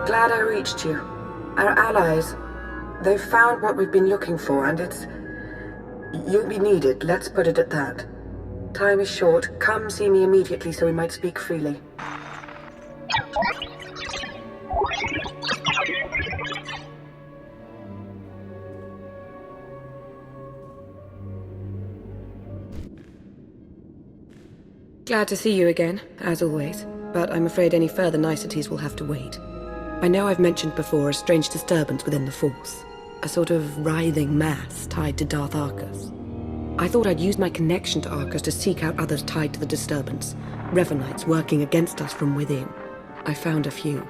Glad I reached you. Our allies, they've found what we've been looking for, and you'll be needed, let's put it at that. Time is short. Come see me immediately so we might speak freely. Glad to see you again, as always, but I'm afraid any further niceties will have to wait. I know I've mentioned before a strange disturbance within the Force, a sort of writhing mass tied to Darth Arcus. I thought I'd use my connection to Arcus to seek out others tied to the disturbance, Revanites working against us from within. I found a few.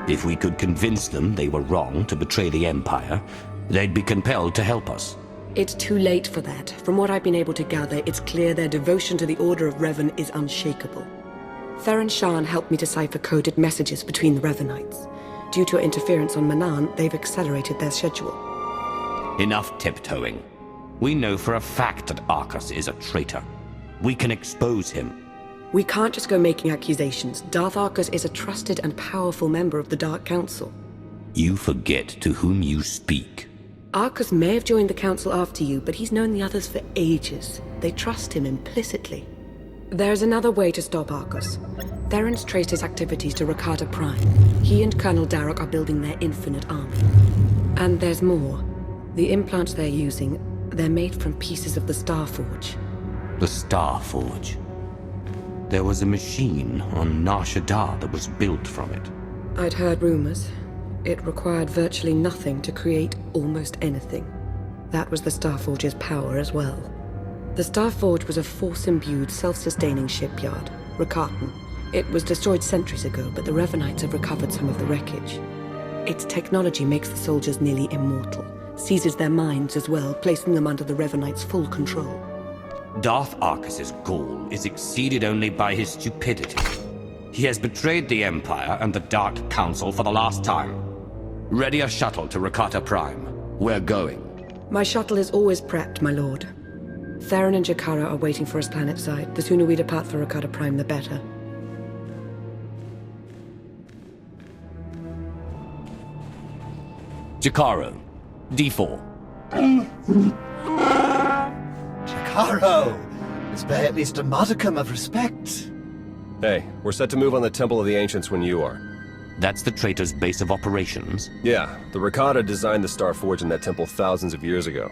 If we could convince them they were wrong to betray the Empire, they'd be compelled to help us. It's too late for that. From what I've been able to gather, it's clear their devotion to the Order of Revan is unshakable. Theron Shan helped me decipher coded messages between the Revanites. Due to interference on Manaan, they've accelerated their schedule. Enough tiptoeing. We know for a fact that Arcus is a traitor. We can expose him. We can't just go making accusations. Darth Arcus is a trusted and powerful member of the Dark Council. You forget to whom you speak. Arcus may have joined the Council after you, but he's known the others for ages. They trust him implicitly. There's another way to stop Arcus. Theron's traced his activities to Rakata Prime. He and Colonel Darroch are building their infinite army. And there's more. The implants they're using, they're made from pieces of the Starforge. The Starforge? There was a machine on Nar Shaddaa that was built from it. I'd heard rumors. It required virtually nothing to create almost anything. That was the Starforge's power as well. The Starforge was a Force-imbued, self-sustaining shipyard, Rakatan. It was destroyed centuries ago, but the Revanites have recovered some of the wreckage. Its technology makes the soldiers nearly immortal, seizes their minds as well, placing them under the Revanites' full control. Darth Arcus's gall is exceeded only by his stupidity. He has betrayed the Empire and the Dark Council for the last time. Ready a shuttle to Rakata Prime. We're going. My shuttle is always prepped, my lord. Theron and Jakara are waiting for us planetside. The sooner we depart for Rakata Prime, the better. Jakaro, D4. Jakaro! Let's pay at least a modicum of respect. Hey, we're set to move on the Temple of the Ancients when you are. That's the traitor's base of operations? Yeah, the Rakata designed the Starforge in that temple thousands of years ago.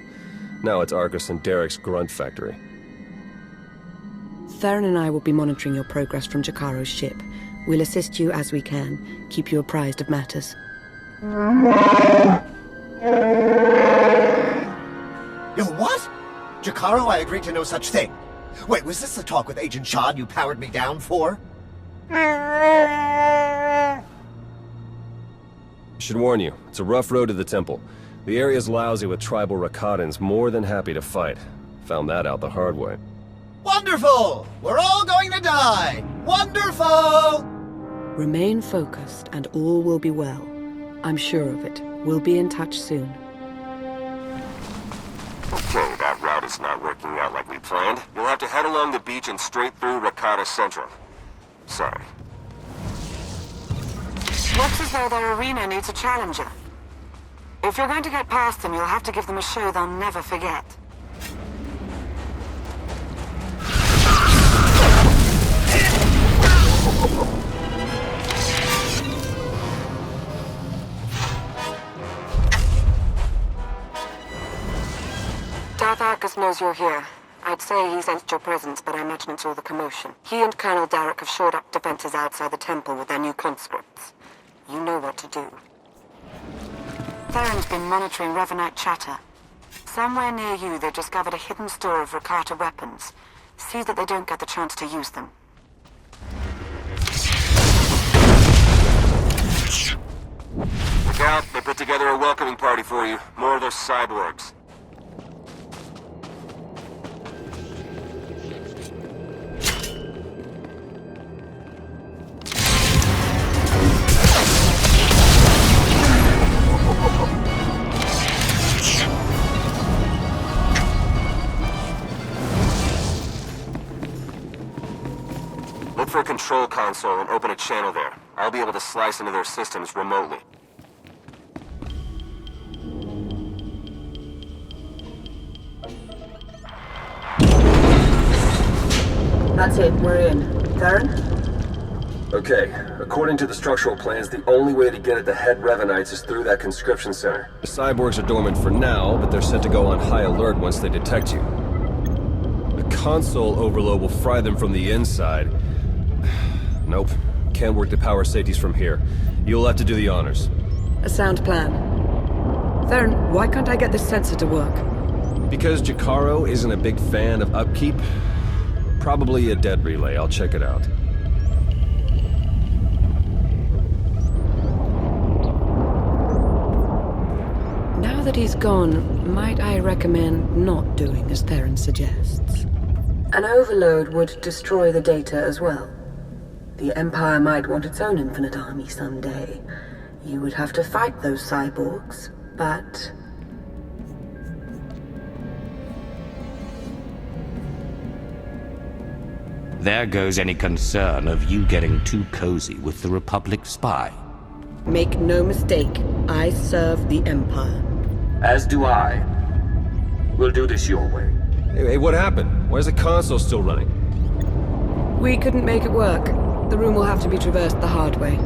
Now it's Arcus and Derek's grunt factory. Theron and I will be monitoring your progress from Jakaro's ship. We'll assist you as we can, keep you apprised of matters. Yo, what? Jakaro, I agreed to no such thing. Wait, was this the talk with Agent Shan you powered me down for? I should warn you, it's a rough road to the temple. The area's lousy with tribal Rakatans more than happy to fight. Found that out the hard way. Wonderful! We're all going to die! Wonderful! Remain focused and all will be well. I'm sure of it. We'll be in touch soon. Okay, that route is not working out like we planned. You'll have to head along the beach and straight through Rakata Central. Sorry. Looks as though their arena needs a challenger. If you're going to get past them, you'll have to give them a show they'll never forget. Darth Arcus knows you're here. I'd say he sensed your presence, but I imagine it's all the commotion. He and Colonel Darroch have shored up defenses outside the temple with their new conscripts. You know what to do. Theron's been monitoring Revanite chatter. Somewhere near you, they've discovered a hidden store of Rakata weapons. See that they don't get the chance to use them. Look out, they put together a welcoming party for you. More of those cyborgs. control console and open a channel there. I'll be able to slice into their systems remotely. That's it, we're in. Theron? Okay, according to the structural plans, the only way to get at the head Revanites is through that conscription center. The cyborgs are dormant for now, but they're set to go on high alert once they detect you. The console overload will fry them from the inside. Nope, can't work the power safeties from here. You'll have to do the honors. A sound plan. Theron, why can't I get this sensor to work? Because Jakaro isn't a big fan of upkeep? Probably a dead relay, I'll check it out. Now that he's gone, might I recommend not doing as Theron suggests? An overload would destroy the data as well. The Empire might want its own infinite army someday. You would have to fight those cyborgs, but... There goes any concern of you getting too cozy with the Republic spy. Make no mistake, I serve the Empire. As do I. We'll do this your way. Hey, what happened? Why is the console still running? We couldn't make it work. The room will have to be traversed the hard way.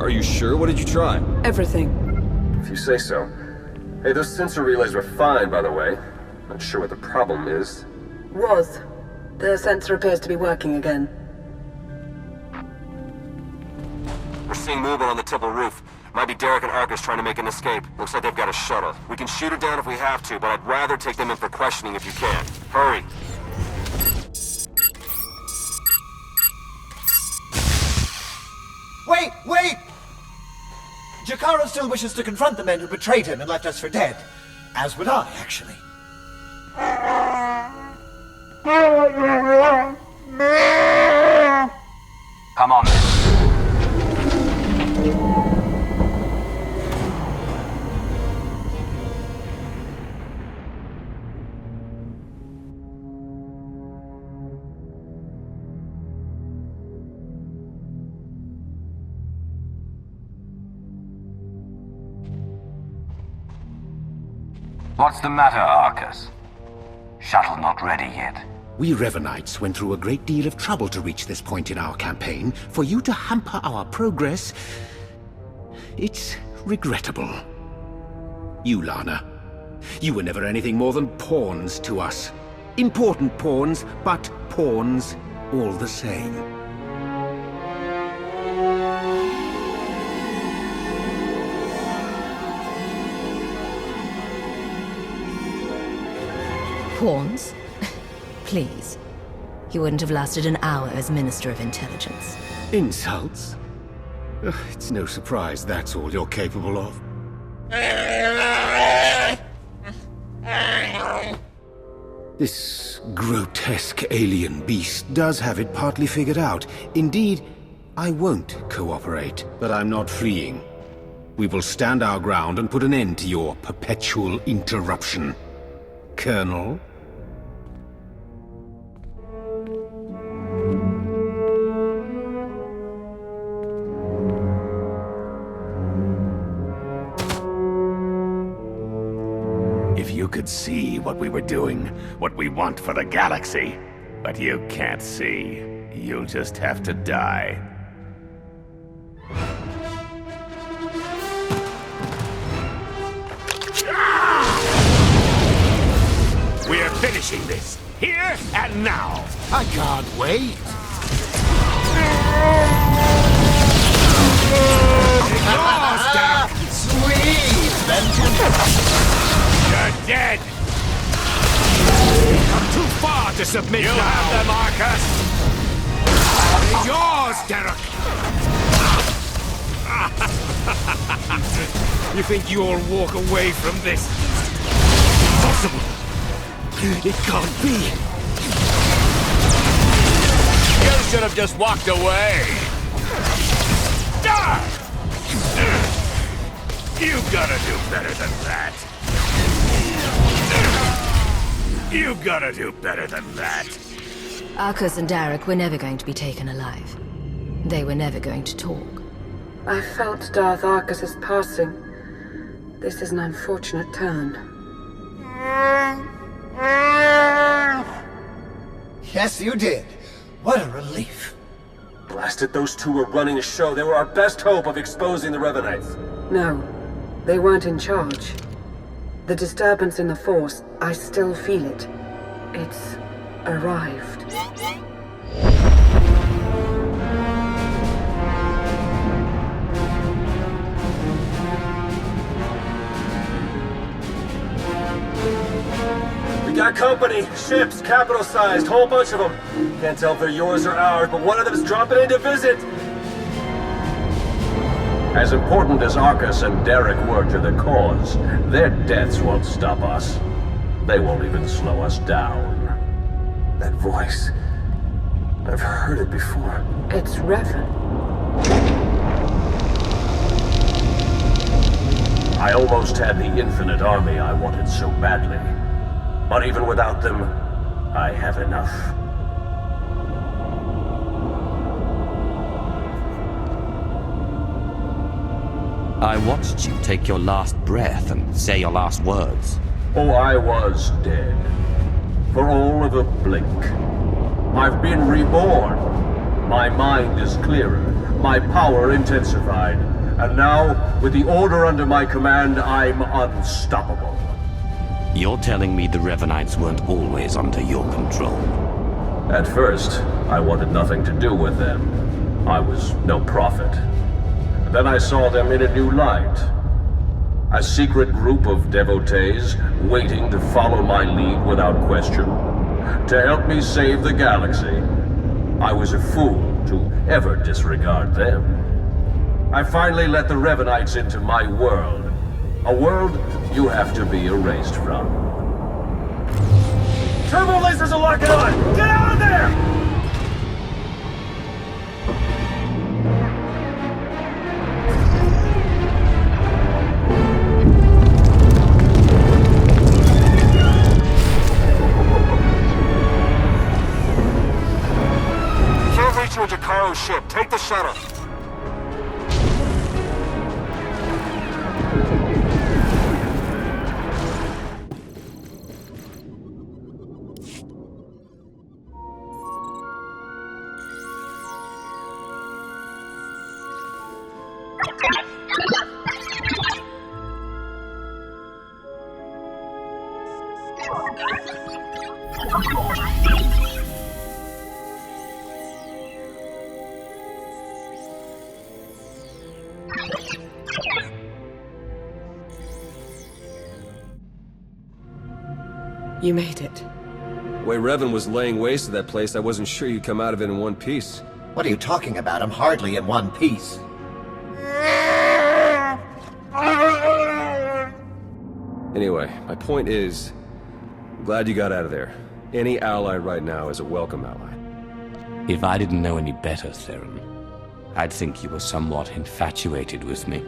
Are you sure? What did you try? Everything. If you say so. Hey, those sensor relays were fine, by the way. Not sure what the problem is. Was. The sensor appears to be working again. We're seeing movement on the temple roof. Might be Derek and Arcus trying to make an escape. Looks like they've got a shuttle. We can shoot it down if we have to, but I'd rather take them in for questioning if you can. Hurry. Wait! Jakaro still wishes to confront the men who betrayed him and left us for dead. As would I, actually. Come on then. What's the matter, Arcus? Shuttle not ready yet. We Revanites went through a great deal of trouble to reach this point in our campaign. For you to hamper our progress... it's regrettable. You, Lana. You were never anything more than pawns to us. Important pawns, but pawns all the same. Pawns? Please. You wouldn't have lasted an hour as Minister of Intelligence. Insults? Ugh, it's no surprise that's all you're capable of. This grotesque alien beast does have it partly figured out. Indeed, I won't cooperate, but I'm not fleeing. We will stand our ground and put an end to your perpetual interruption. Colonel? If you could see what we were doing, what we want for the galaxy, but you can't see, you'll just have to die. We're finishing this, here and now. I can't wait. Sweet vengeance! You're dead! You've come too far to submit now! You have them, Arcus! It's yours, Derek! You think you'll walk away from this? Impossible! It can't be! You should have just walked away! Die! You've gotta do better than that! You've gotta do better than that! Arcus and Aric were never going to be taken alive. They were never going to talk. I felt Darth Arcus's passing. This is an unfortunate turn. Yes, you did. What a relief. Blasted, those two were running a show. They were our best hope of exposing the Revanites. No, they weren't in charge. The disturbance in the Force, I still feel it. It's arrived. We got company. Ships, capital-sized, whole bunch of them. Can't tell if they're yours or ours, but one of them's dropping in to visit. As important as Arcus and Derek were to the cause, their deaths won't stop us. They won't even slow us down. That voice. I've heard it before. It's Revan. I almost had the infinite army I wanted so badly. But even without them, I have enough. I watched you take your last breath and say your last words. Oh, I was dead. For all of a blink. I've been reborn. My mind is clearer, my power intensified, and now, with the Order under my command, I'm unstoppable. You're telling me the Revanites weren't always under your control? At first, I wanted nothing to do with them. I was no prophet. Then I saw them in a new light. A secret group of devotees waiting to follow my lead without question. To help me save the galaxy. I was a fool to ever disregard them. I finally let the Revanites into my world. A world you have to be erased from. Turbo lasers are locking on! Get out of there! Can't reach you in Jakaro's ship. Take the shuttle. You made it. The way Revan was laying waste to that place, I wasn't sure you'd come out of it in one piece. What are you talking about? I'm hardly in one piece. Anyway, my point is, I'm glad you got out of there. Any ally right now is a welcome ally. If I didn't know any better, Theron, I'd think you were somewhat infatuated with me.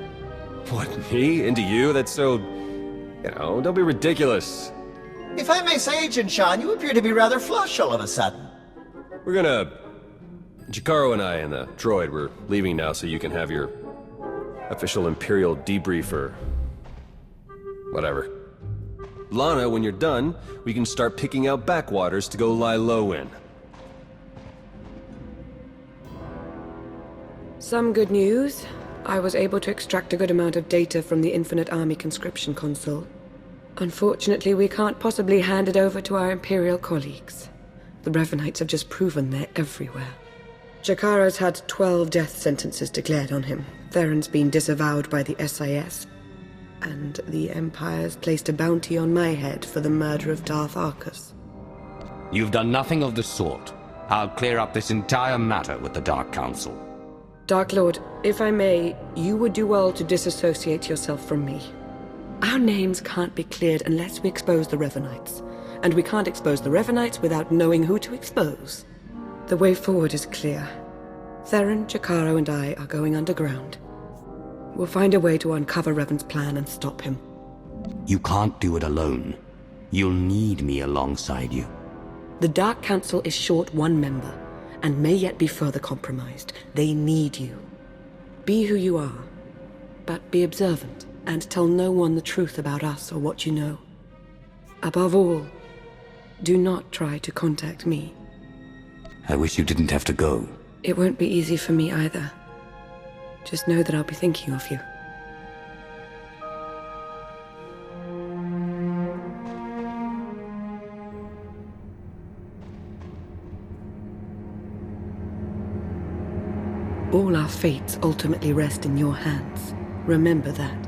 What, me? Into you? That's so... don't be ridiculous. If I may say, Agent Sean, you appear to be rather flush all of a sudden. We're gonna... Jakaro and I and the droid, we're leaving now so you can have your official Imperial debrief or... whatever. Lana, when you're done, we can start picking out backwaters to go lie low in. Some good news. I was able to extract a good amount of data from the Infinite Army conscription console. Unfortunately, we can't possibly hand it over to our Imperial colleagues. The Revanites have just proven they're everywhere. Jakaro's had 12 death sentences declared on him. Theron's been disavowed by the SIS. And the Empire's placed a bounty on my head for the murder of Darth Arcus. You've done nothing of the sort. I'll clear up this entire matter with the Dark Council. Dark Lord, if I may, you would do well to disassociate yourself from me. Our names can't be cleared unless we expose the Revanites. And we can't expose the Revanites without knowing who to expose. The way forward is clear. Theron, Jakaro, and I are going underground. We'll find a way to uncover Revan's plan and stop him. You can't do it alone. You'll need me alongside you. The Dark Council is short one member, and may yet be further compromised. They need you. Be who you are, but be observant, and tell no one the truth about us or what you know. Above all, do not try to contact me. I wish you didn't have to go. It won't be easy for me either. Just know that I'll be thinking of you. All our fates ultimately rest in your hands. Remember that.